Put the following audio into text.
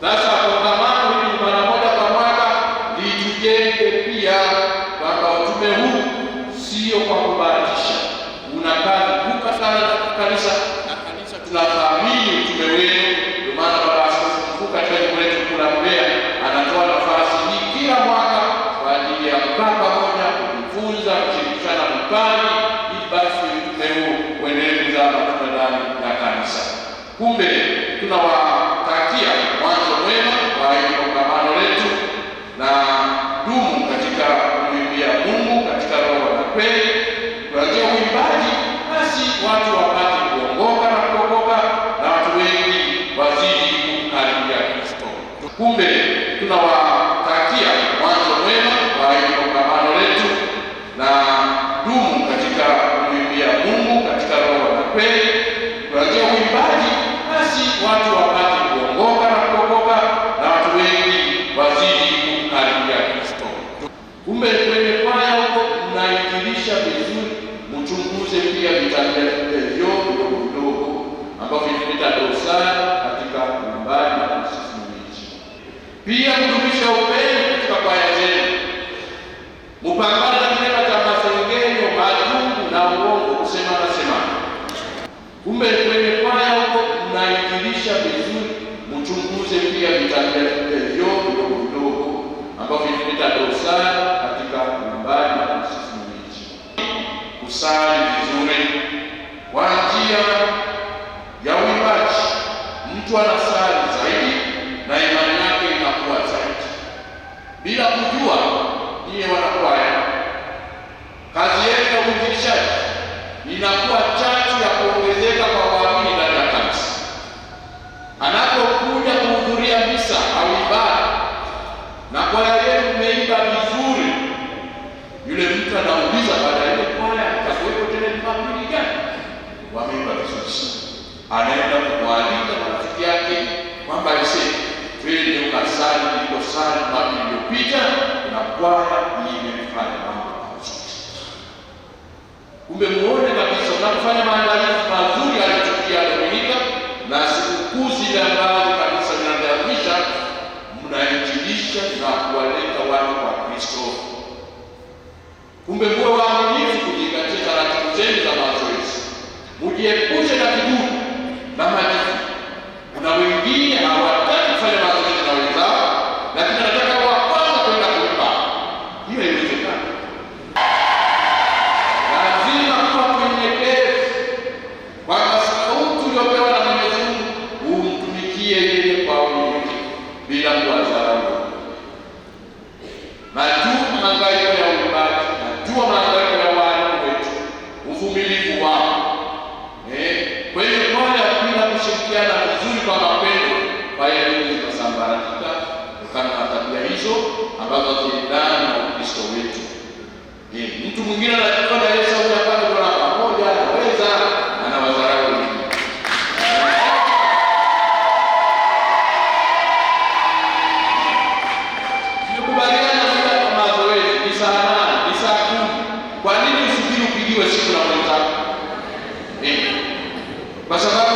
Sasa kongamano hili mara moja kwa mwaka litujenge pia kwamba utume huu sio kwa kubahatisha, una kazi kubwa sana katika kanisa, na kanisa tunathamini utume wenu. Ndio maana Baba Askofu Mkuu katika jimbo letu kuu la Mbeya anatoa nafasi hii kila mwaka kwa ajili ya kukaa pamoja, kujifunza, kushirikishana vipaji, ili basi utume huu uendelee kuzaa matunda ndani ya kanisa. Kumbe tunawatakia mwanzo mwema wa hili kongamano letu, na dumu katika kumwimbia Mungu katika roho na kweli. Kuanzia uimbaji, basi watu wapate kuongoka na kuokoka, na watu wengi wazidi kumkaribia Kristo. Kumbe tunawatakia mwanzo mwema wa hili kongamano letu, na dumu katika kumwimbia Mungu katika roho na kweli. Kuanzia uimbaji, basi watu wapate kuongoka na kuokoka, na watu wengi wazidi kumkaribia Kristo. Kumbe kwenye kwaya huko mnainjilisha vizuri, mchunguze pia vitabia vidogo vidogo ambavyo vinaleta dosari katika uimbaji na usimulizi. Pia mdumisha upendo katika kwaya zenu, mupambane na kitendo cha masengenyo, majungu na uongo, kusema na semana. Kumbe kwenye kwaya huko mnainjilisha vizuri, mchunguze pia vitabia vidogo vidogo ambavyo vinaleta dosari katika uimbaji na usimulizi. Kusali vizuri kwa njia ya uimbaji, mtu anasali zaidi na imani yake inakuwa zaidi. Bila kujua, niye wanakwaya, kazi yenu ya uinjilishaji inakuwa chachu ya kuongezeka kwa waamini ndani ya kanisa. Anapokuja kuhudhuria misa au ibada na kwaya yenu mmeimba vizuri, yule mtu anauliza baada ya ile kwaya itakuwepo tena Jumapili gani? Wameimba vizuri sana. Anaenda kumwalika marafiki yake kwamba iseme, twende ukasali nilikosali Jumapili iliyopita, na kwaya hii imefanya mambo mazuri. Kumbe muone kabisa unapofanya maandalizi mazuri yaliyotukia Dominika na sikukuu zile ambazo kanisa linaadhimisha, mnainjilisha na kuwaleta watu kwa Kristo. Kumbe muwe waaminifu kuzingatia taratibu zenu za mazoezi, mujiepushe na kiburi na majivu. Kuna wengine hawataki kufanya mazoezi na wenzao, lakini anataka wa kwanza kwenda kuimba. Hiyo haiwezekani. Lazima kuwa mnyenyekevu, kwamba sauti uliyopewa na Mwenyezi Mungu umtumikie yeye kwa unyenyekevu bila kuwadharau. Najua mahangaiko ya uimbaji, najua mahangaiko ya walimu wetu, uvumilivu wao. Kwa hiyo kwaya bila kushirikiana vizuri kwa mapendo, kwaya nyingi zitasambaratika kutokana na tabia hizo ambazo zinaendana na Ukristo wetu. Mtu mwingine anachukua na Yesu au hapana, kwa pamoja anaweza anawadharau wengine. Tukubaliana muda wa mazoezi ni saa 8, ni saa 10. Kwa nini usubiri upigiwe siku na mwenzako? Kwa sababu